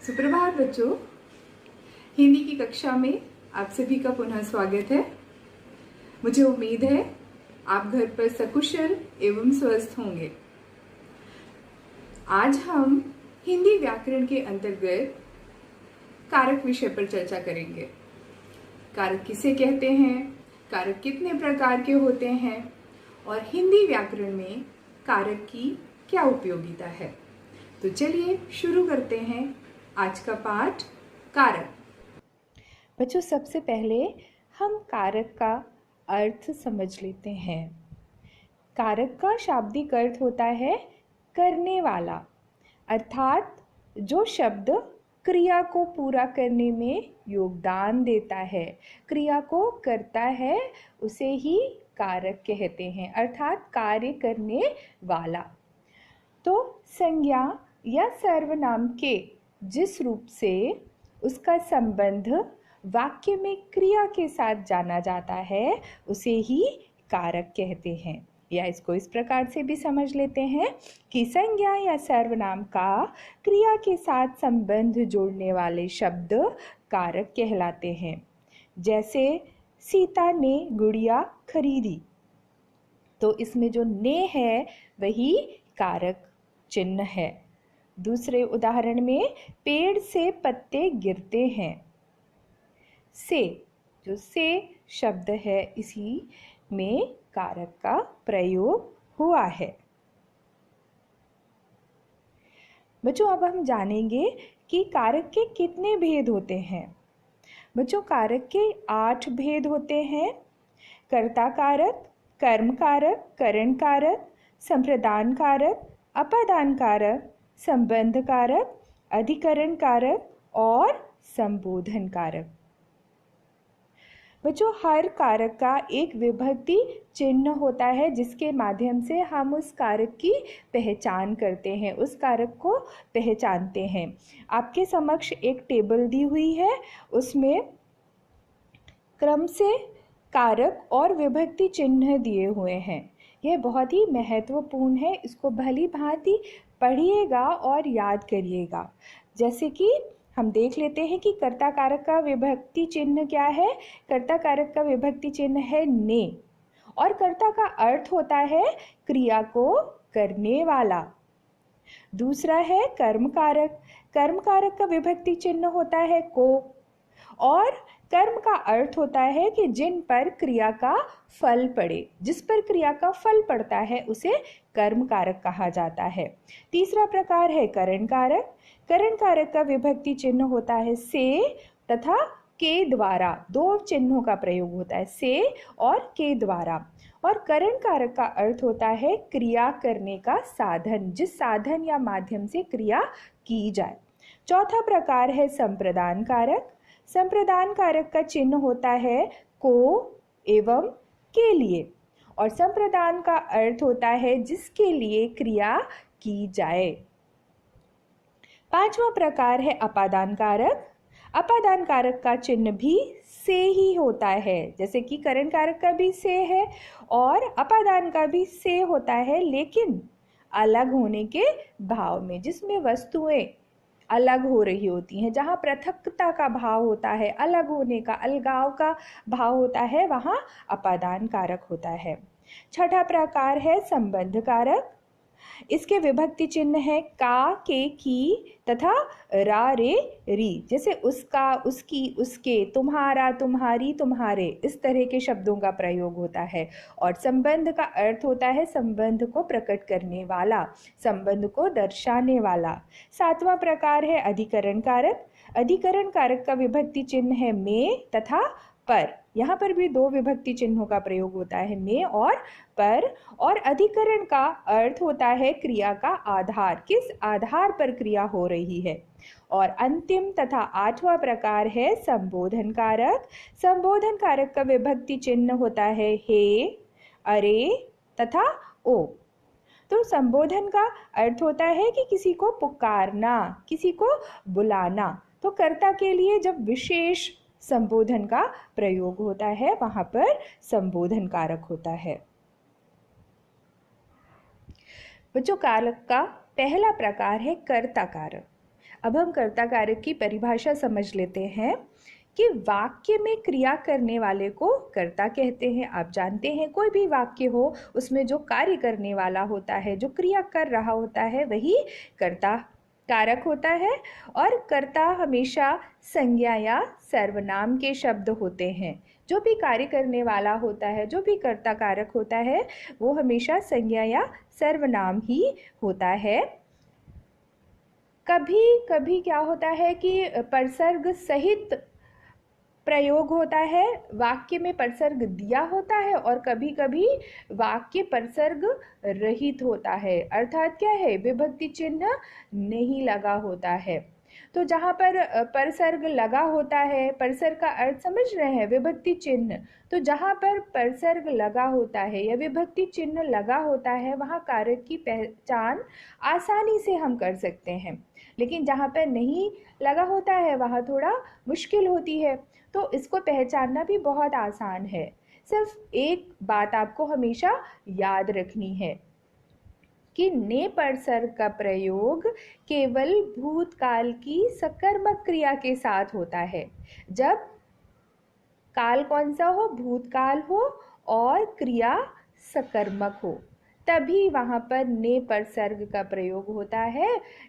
सुप्रभात बच्चों, हिंदी की कक्षा में आप सभी का पुनः स्वागत है। मुझे उम्मीद है आप घर पर सकुशल एवं स्वस्थ होंगे। आज हम हिंदी व्याकरण के अंतर्गत कारक विषय पर चर्चा करेंगे। कारक किसे कहते हैं, कारक कितने प्रकार के होते हैं और हिंदी व्याकरण में कारक की क्या उपयोगिता है। तो चलिए शुरू करते हैं आज का पाठ कारक। बच्चों, सबसे पहले हम कारक का अर्थ समझ लेते हैं। कारक का शाब्दिक अर्थ होता है करने वाला, अर्थात जो शब्द क्रिया को पूरा करने में योगदान देता है, क्रिया को करता है, उसे ही कारक कहते हैं, अर्थात कार्य करने वाला। तो संज्ञा या सर्वनाम के जिस रूप से उसका संबंध वाक्य में क्रिया के साथ जाना जाता है, उसे ही कारक कहते हैं। या इसको इस प्रकार से भी समझ लेते हैं कि संज्ञा या सर्वनाम का क्रिया के साथ संबंध जोड़ने वाले शब्द कारक कहलाते हैं। जैसे सीता ने गुड़िया खरीदी, तो इसमें जो ने है वही कारक चिन्ह है। दूसरे उदाहरण में पेड़ से पत्ते गिरते हैं, से जो से शब्द है इसी में कारक का प्रयोग हुआ है। बच्चों, अब हम जानेंगे कि कारक के कितने भेद होते हैं। बच्चों, कारक के 8 भेद होते हैं। कर्ता कारक, कर्म कारक, करण कारक, संप्रदान कारक, अपादान कारक, संबंध कारक, अधिकरण कारक और संबोधन कारक। बच्चों, हर कारक का एक विभक्ति चिन्ह होता है जिसके माध्यम से हम उस कारक की पहचान करते हैं, उस कारक को पहचानते हैं। आपके समक्ष एक टेबल दी हुई है, उसमें क्रम से कारक और विभक्ति चिन्ह दिए हुए हैं। यह बहुत ही महत्वपूर्ण है, इसको भली भांति पढ़िएगा और याद करिएगा। जैसे कि हम देख लेते हैं कि कर्ता कारक का विभक्ति चिन्ह क्या है। कर्ता कारक का विभक्ति चिन्ह है ने, और कर्ता का अर्थ होता है क्रिया को करने वाला। दूसरा है कर्म कारक। कर्म कारक का विभक्ति चिन्ह होता है को, और कर्म का अर्थ होता है कि जिन पर क्रिया का फल पड़े, जिस पर क्रिया का फल पड़ता है उसे कर्म कारक कहा जाता है। तीसरा प्रकार है करण कारक। करण कारक का विभक्ति चिन्ह होता है से तथा के द्वारा, 2 चिन्हों का प्रयोग होता है, से और के द्वारा। और करण कारक का अर्थ होता है क्रिया करने का साधन, जिस साधन या माध्यम से क्रिया की जाए। चौथा प्रकार है संप्रदान कारक। संप्रदान कारक का चिन्ह होता है को एवं के लिए, और संप्रदान का अर्थ होता है जिसके लिए क्रिया की जाए। पांचवा प्रकार है अपादान कारक। अपादान कारक का चिन्ह भी से ही होता है, जैसे कि करण कारक का भी से है और अपादान का भी से होता है, लेकिन अलग होने के भाव में, जिसमें वस्तुएं अलग हो रही होती हैं, जहाँ पृथकता का भाव होता है, अलग होने का, अलगाव का भाव होता है, वहाँ अपादान कारक होता है। छठा प्रकार है संबंध कारक। इसके विभक्ति चिन्ह है का, के, की तथा रा, रे, री। जैसे उसका, उसकी, उसके, तुम्हारा, तुम्हारी, तुम्हारे, इस तरह के शब्दों का प्रयोग होता है। और संबंध का अर्थ होता है संबंध को प्रकट करने वाला, संबंध को दर्शाने वाला। सातवां प्रकार है अधिकरण कारक। अधिकरण कारक का विभक्ति चिन्ह है में तथा पर। यहाँ पर भी 2 विभक्ति चिन्हों का प्रयोग होता है, में और पर। और अधिकरण का अर्थ होता है क्रिया का आधार, किस आधार पर क्रिया हो रही है। और अंतिम तथा 8वां प्रकार है संबोधन कारक। संबोधन कारक का विभक्ति चिन्ह होता है हे, अरे तथा ओ। तो संबोधन का अर्थ होता है कि किसी को पुकारना, किसी को बुलाना। तो कर्ता के लिए जब विशेष संबोधन का प्रयोग होता है, वहां पर संबोधन कारक होता है। बच्चों, कारक का पहला प्रकार है कर्ता कारक। अब हम कर्ता कारक की परिभाषा समझ लेते हैं कि वाक्य में क्रिया करने वाले को कर्ता कहते हैं। आप जानते हैं कोई भी वाक्य हो उसमें जो कार्य करने वाला होता है, जो क्रिया कर रहा होता है, वही कर्ता कारक होता है। और कर्ता हमेशा संज्ञा या सर्वनाम के शब्द होते हैं। जो भी कार्य करने वाला होता है, जो भी कर्ता कारक होता है, वो हमेशा संज्ञा या सर्वनाम ही होता है। कभी कभी क्या होता है कि परसर्ग सहित प्रयोग होता है, वाक्य में परसर्ग दिया होता है, और कभी कभी वाक्य परसर्ग रहित होता है, अर्थात क्या है, विभक्ति चिन्ह नहीं लगा होता है। तो जहाँ पर परसर्ग लगा होता है, परसर्ग का अर्थ समझ रहे हैं, विभक्ति चिन्ह। तो जहाँ पर परसर्ग लगा होता है या विभक्ति चिन्ह लगा होता है, वहाँ कारक की पहचान आसानी से हम कर सकते हैं। लेकिन जहाँ पर नहीं लगा होता है वहाँ थोड़ा मुश्किल होती है। तो इसको पहचानना भी बहुत आसान है। सिर्फ एक बात आपको हमेशा याद रखनी है कि ने परसर्ग का प्रयोग केवल भूतकाल की सकर्मक क्रिया के साथ होता है। जब काल कौन सा हो, भूतकाल हो, और क्रिया सकर्मक हो, तभी वहाँ पर ने परसर्ग का प्रयोग होता है।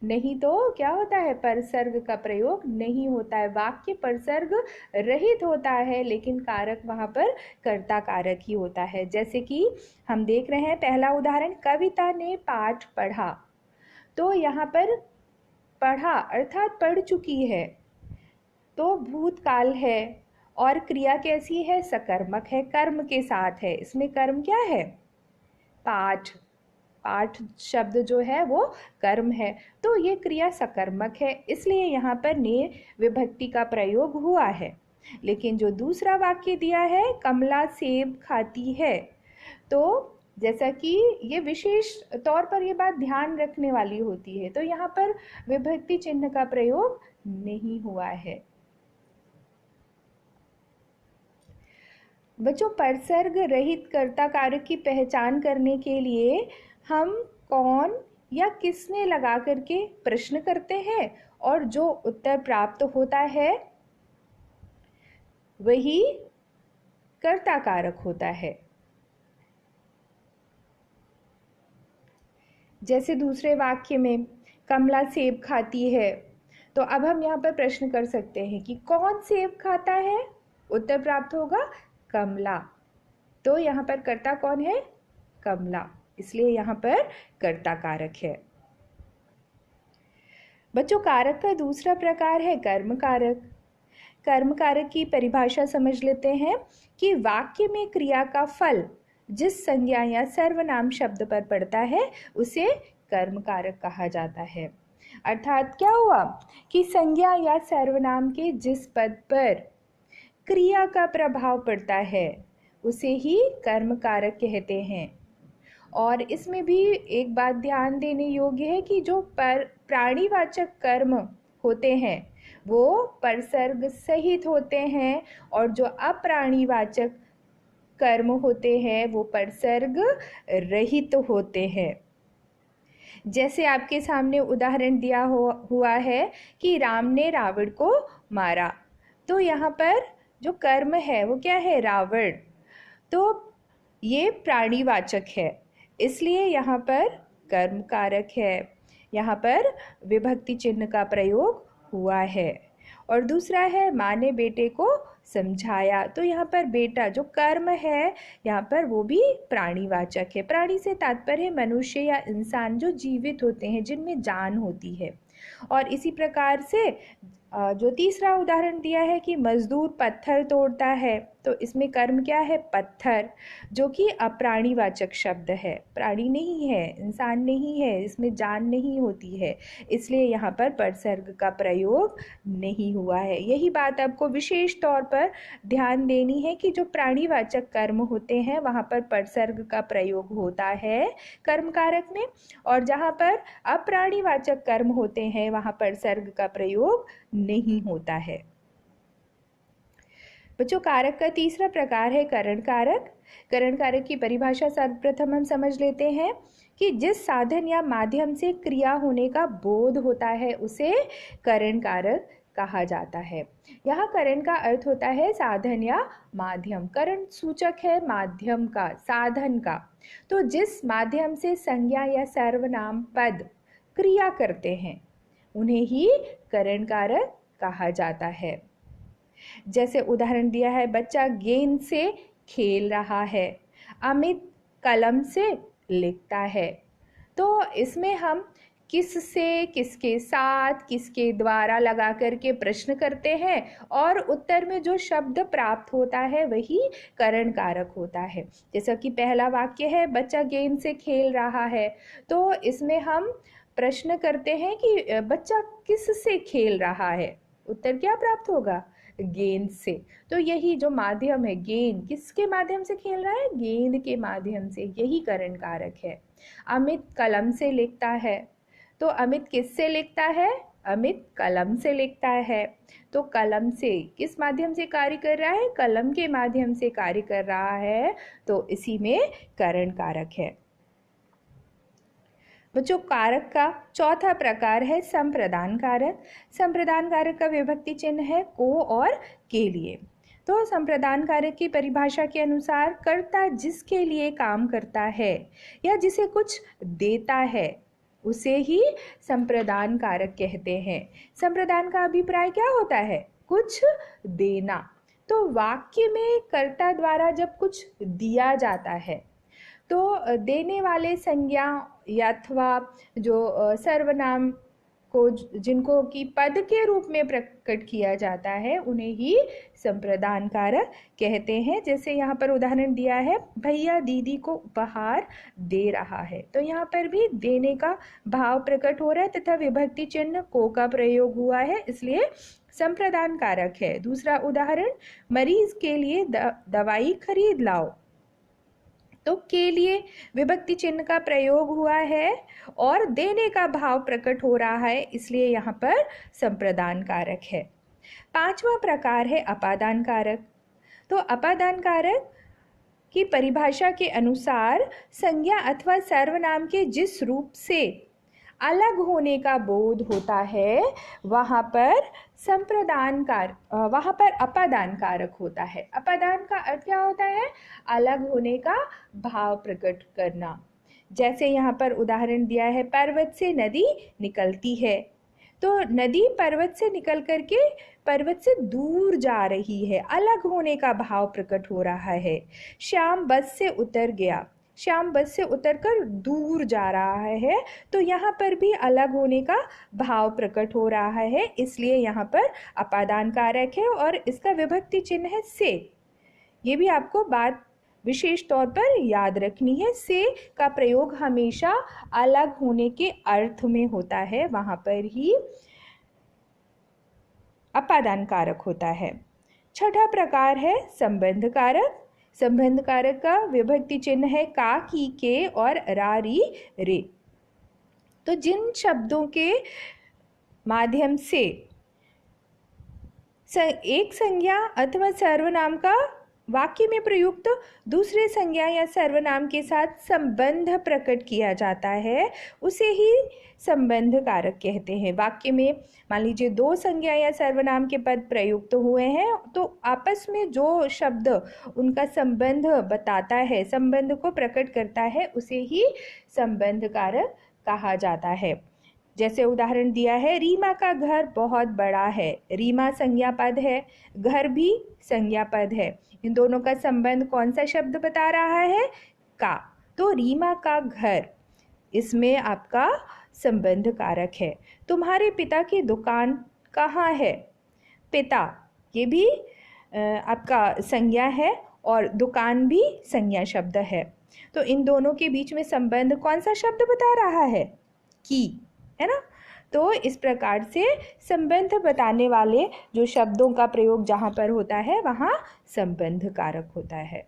नहीं तो क्या होता है, परसर्ग का प्रयोग नहीं होता है, वाक्य परसर्ग रहित होता है, लेकिन कारक वहाँ पर कर्ता कारक ही होता है। जैसे कि हम देख रहे हैं पहला उदाहरण, कविता ने पाठ पढ़ा। तो यहाँ पर पढ़ा अर्थात पढ़ चुकी है, तो भूतकाल है, और क्रिया कैसी है, सकर्मक है, कर्म के साथ है। इसमें कर्म क्या है, पाठ। पाठ शब्द जो है वो कर्म है, तो ये क्रिया सकर्मक है, इसलिए यहाँ पर ने विभक्ति का प्रयोग हुआ है। लेकिन जो दूसरा वाक्य दिया है, कमला सेब खाती है, तो जैसा कि ये विशेष तौर पर ये बात ध्यान रखने वाली होती है, तो यहाँ पर विभक्ति चिन्ह का प्रयोग नहीं हुआ है। बच्चों, परसर्ग रहित कर्ता कारक की पहचान करने के लिए हम कौन या किसने लगा करके प्रश्न करते हैं, और जो उत्तर प्राप्त होता है वही कर्ता कारक होता है। जैसे दूसरे वाक्य में कमला सेब खाती है, तो अब हम यहाँ पर प्रश्न कर सकते हैं कि कौन सेब खाता है, उत्तर प्राप्त होगा कमला। तो यहाँ पर कर्ता कौन है, कमला, इसलिए यहाँ पर कर्ता कारक है। बच्चों, कारक का दूसरा प्रकार है कर्म कारक। कर्म कारक की परिभाषा समझ लेते हैं कि वाक्य में क्रिया का फल जिस संज्ञा या सर्वनाम शब्द पर पड़ता है उसे कर्म कारक कहा जाता है। अर्थात क्या हुआ कि संज्ञा या सर्वनाम के जिस पद पर क्रिया का प्रभाव पड़ता है उसे ही कर्म कारक कहते हैं। और इसमें भी एक बात ध्यान देने योग्य है कि जो प्राणीवाचक कर्म होते हैं वो परसर्ग सहित होते हैं, और जो अप्राणीवाचक कर्म होते हैं वो परसर्ग रहित होते हैं। जैसे आपके सामने उदाहरण दिया हुआ है कि राम ने रावण को मारा, तो यहाँ पर जो कर्म है वो क्या है, रावण। तो ये प्राणीवाचक है, इसलिए यहाँ पर कर्म कारक है, यहाँ पर विभक्ति चिन्ह का प्रयोग हुआ है। और दूसरा है माँ ने बेटे को समझाया, तो यहाँ पर बेटा जो कर्म है यहाँ पर वो भी प्राणीवाचक है। प्राणी से तात्पर्य है मनुष्य या इंसान जो जीवित होते हैं, जिनमें जान होती है। और इसी प्रकार से जो तीसरा उदाहरण दिया है कि मजदूर पत्थर तोड़ता है, तो इसमें कर्म क्या है, पत्थर, जो कि अप्राणीवाचक शब्द है, प्राणी नहीं है, इंसान नहीं है, इसमें जान नहीं होती है, इसलिए यहाँ पर परसर्ग का प्रयोग नहीं हुआ है। यही बात आपको विशेष तौर पर ध्यान देनी है कि जो प्राणीवाचक कर्म होते हैं वहाँ पर परसर्ग का प्रयोग होता है कर्म कारक में, और जहाँ पर अप्राणीवाचक कर्म होते हैं वहाँ परसर्ग का प्रयोग नहीं होता है। बच्चों, कारक का तीसरा प्रकार है करण कारक। करण कारक की परिभाषा सर्वप्रथम हम समझ लेते हैं कि जिस साधन या माध्यम से क्रिया होने का बोध होता है उसे करण कारक कहा जाता है। यहाँ करण का अर्थ होता है साधन या माध्यम। करण सूचक है माध्यम का, साधन का। तो जिस माध्यम से संज्ञा या सर्वनाम पद क्रिया करते हैं उन्हें ही करण कारक कहा जाता है। जैसे उदाहरण दिया है, बच्चा गेंद से खेल रहा है, अमित कलम से लिखता है। तो इसमें हम किससे, किसके साथ, किसके द्वारा लगा करके प्रश्न करते हैं और उत्तर में जो शब्द प्राप्त होता है वही करण कारक होता है। जैसा कि पहला वाक्य है, बच्चा गेंद से खेल रहा है, तो इसमें हम प्रश्न करते हैं कि बच्चा किससे खेल रहा है। उत्तर क्या प्राप्त होगा? गेंद से। तो यही जो माध्यम है, गेंद किसके माध्यम से खेल रहा है? गेंद के माध्यम से। यही करण कारक है। अमित कलम से लिखता है, तो अमित किससे लिखता है? अमित कलम से लिखता है। तो कलम से किस माध्यम से कार्य कर रहा है? कलम के माध्यम से कार्य कर रहा है, तो इसी में करण कारक है। बच्चों, कारक का चौथा प्रकार है संप्रदान कारक। संप्रदान कारक का विभक्ति चिन्ह है को और के लिए। तो संप्रदान कारक की परिभाषा के अनुसार कर्ता जिसके लिए काम करता है या जिसे कुछ देता है उसे ही संप्रदान कारक कहते हैं। संप्रदान का अभिप्राय क्या होता है? कुछ देना। तो वाक्य में कर्ता द्वारा जब कुछ दिया जाता है तो देने वाले संज्ञा अथवा जो सर्वनाम को जिनको कि पद के रूप में प्रकट किया जाता है उन्हें ही संप्रदान कारक कहते हैं। जैसे यहाँ पर उदाहरण दिया है, भैया दीदी को उपहार दे रहा है, तो यहाँ पर भी देने का भाव प्रकट हो रहा है तथा विभक्ति चिन्ह को का प्रयोग हुआ है, इसलिए संप्रदान कारक है। दूसरा उदाहरण, मरीज के लिए दवाई खरीद लाओ, तो के लिए विभक्ति चिन्ह का प्रयोग हुआ है और देने का भाव प्रकट हो रहा है, इसलिए यहाँ पर संप्रदान कारक है। पांचवा प्रकार है अपादान कारक। तो अपादान कारक की परिभाषा के अनुसार संज्ञा अथवा सर्वनाम के जिस रूप से अलग होने का बोध होता है वहाँ पर अपादान कारक होता है। अपादान का अर्थ क्या होता है? अलग होने का भाव प्रकट करना। जैसे यहाँ पर उदाहरण दिया है, पर्वत से नदी निकलती है, तो नदी पर्वत से निकल करके पर्वत से दूर जा रही है, अलग होने का भाव प्रकट हो रहा है। श्याम बस से उतर गया, श्याम बस से उतरकर दूर जा रहा है, तो यहाँ पर भी अलग होने का भाव प्रकट हो रहा है, इसलिए यहाँ पर अपादान कारक है और इसका विभक्ति चिन्ह है से। ये भी आपको बात विशेष तौर पर याद रखनी है, से का प्रयोग हमेशा अलग होने के अर्थ में होता है, वहाँ पर ही अपादान कारक होता है। छठा प्रकार है संबंध कारक। संबंध कारक का विभक्ति चिन्ह है का, की, के और रा, री, रे। तो जिन शब्दों के माध्यम से एक संज्ञा अथवा सर्वनाम का वाक्य में प्रयुक्त दूसरे संज्ञा या सर्वनाम के साथ संबंध प्रकट किया जाता है उसे ही संबंध कारक कहते हैं। वाक्य में मान लीजिए दो संज्ञा या सर्वनाम के पद प्रयुक्त हुए हैं, तो आपस में जो शब्द उनका संबंध बताता है, संबंध को प्रकट करता है, उसे ही संबंध कारक कहा जाता है। जैसे उदाहरण दिया है, रीमा का घर बहुत बड़ा है। रीमा संज्ञा पद है, घर भी संज्ञा पद है। इन दोनों का संबंध कौन सा शब्द बता रहा है? का। तो रीमा का घर, इसमें आपका संबंध कारक है। तुम्हारे पिता की दुकान कहाँ है? पिता, ये भी आपका संज्ञा है और दुकान भी संज्ञा शब्द है। तो इन दोनों के बीच में संबंध कौन सा शब्द बता रहा है? की, है ना। तो इस प्रकार से संबंध बताने वाले जो शब्दों का प्रयोग जहाँ पर होता है वहाँ संबंध कारक होता है।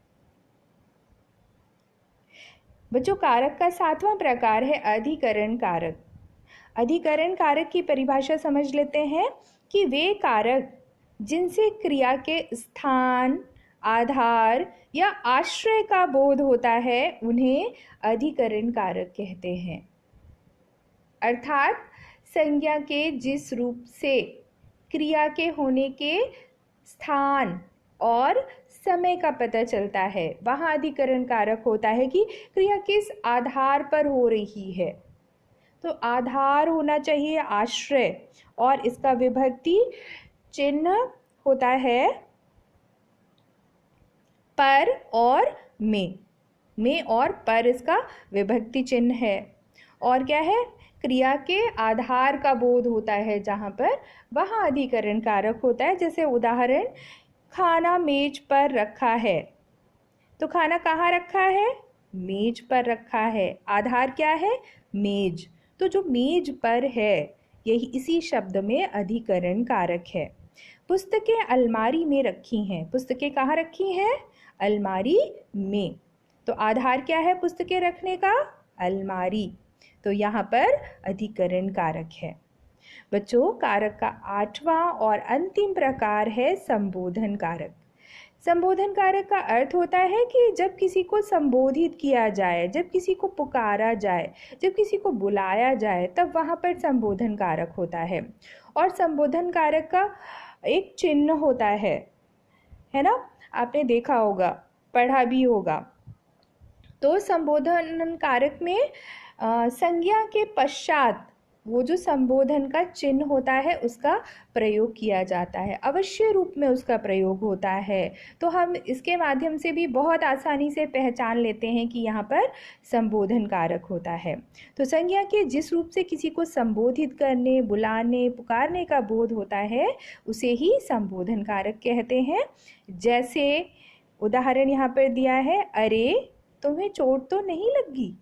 बच्चों, कारक का सातवां प्रकार है अधिकरण कारक। अधिकरण कारक की परिभाषा समझ लेते हैं कि वे कारक जिनसे क्रिया के स्थान, आधार या आश्रय का बोध होता है, उन्हें अधिकरण कारक कहते हैं। अर्थात संज्ञा के जिस रूप से क्रिया के होने के स्थान और समय का पता चलता है, वहाँ अधिकरण कारक होता है कि क्रिया किस आधार पर हो रही है। तो आधार होना चाहिए आश्रय, और इसका विभक्ति चिन्ह होता है पर और में और पर इसका विभक्ति चिन्ह है। और क्या है, क्रिया के आधार का बोध होता है जहाँ पर, वहाँ अधिकरण कारक होता है। जैसे उदाहरण, खाना मेज पर रखा है, तो खाना कहाँ रखा है, मेज पर रखा है। आधार क्या है, मेज, तो जो मेज पर है यही इसी शब्द में अधिकरण कारक है। पुस्तकें अलमारी में रखी हैं, पुस्तकें कहाँ रखी हैं, अलमारी में, तो आधार क्या है पुस्तकें रखने का, अलमारी, तो यहाँ पर अधिकरण कारक है। बच्चों, कारक का 8वां और अंतिम प्रकार है संबोधन कारक। संबोधन कारक का अर्थ होता है कि जब किसी को संबोधित किया जाए, जब किसी को पुकारा जाए, जब किसी को बुलाया जाए, तब वहाँ पर संबोधन कारक होता है। और संबोधन कारक का एक चिन्ह होता है ना, आपने देखा होगा, पढ़ा भी होगा। तो संबोधन कारक में संज्ञा के पश्चात वो जो संबोधन का चिन्ह होता है उसका प्रयोग किया जाता है, अवश्य रूप में उसका प्रयोग होता है। तो हम इसके माध्यम से भी बहुत आसानी से पहचान लेते हैं कि यहाँ पर संबोधन कारक होता है। तो संज्ञा के जिस रूप से किसी को संबोधित करने, बुलाने, पुकारने का बोध होता है, उसे ही संबोधन कारक कहते हैं। जैसे उदाहरण यहाँ पर दिया है, अरे तुम्हें चोट तो नहीं लगी।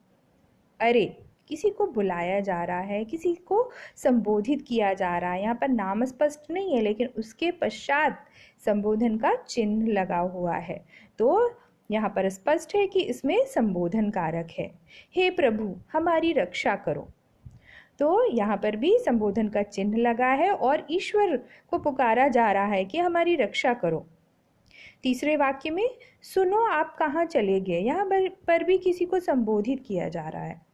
अरे, किसी को बुलाया जा रहा है, किसी को संबोधित किया जा रहा है, यहाँ पर नाम स्पष्ट नहीं है लेकिन उसके पश्चात संबोधन का चिन्ह लगा हुआ है, तो यहाँ पर स्पष्ट है कि इसमें संबोधन कारक है। हे प्रभु हमारी रक्षा करो, तो यहाँ पर भी संबोधन का चिन्ह लगा है और ईश्वर को पुकारा जा रहा है कि हमारी रक्षा करो। तीसरे वाक्य में, सुनो आप कहाँ चले गए, यहाँ पर भी किसी को संबोधित किया जा रहा है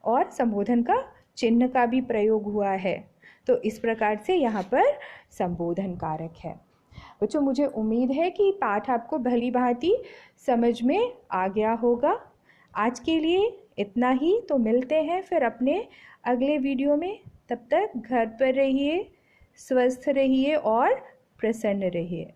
और संबोधन का चिन्ह का भी प्रयोग हुआ है। तो इस प्रकार से यहाँ पर संबोधन कारक है। बच्चों, मुझे उम्मीद है कि पाठ आपको भली भांति समझ में आ गया होगा। आज के लिए इतना ही, तो मिलते हैं फिर अपने अगले वीडियो में। तब तक घर पर रहिए, स्वस्थ रहिए और प्रसन्न रहिए।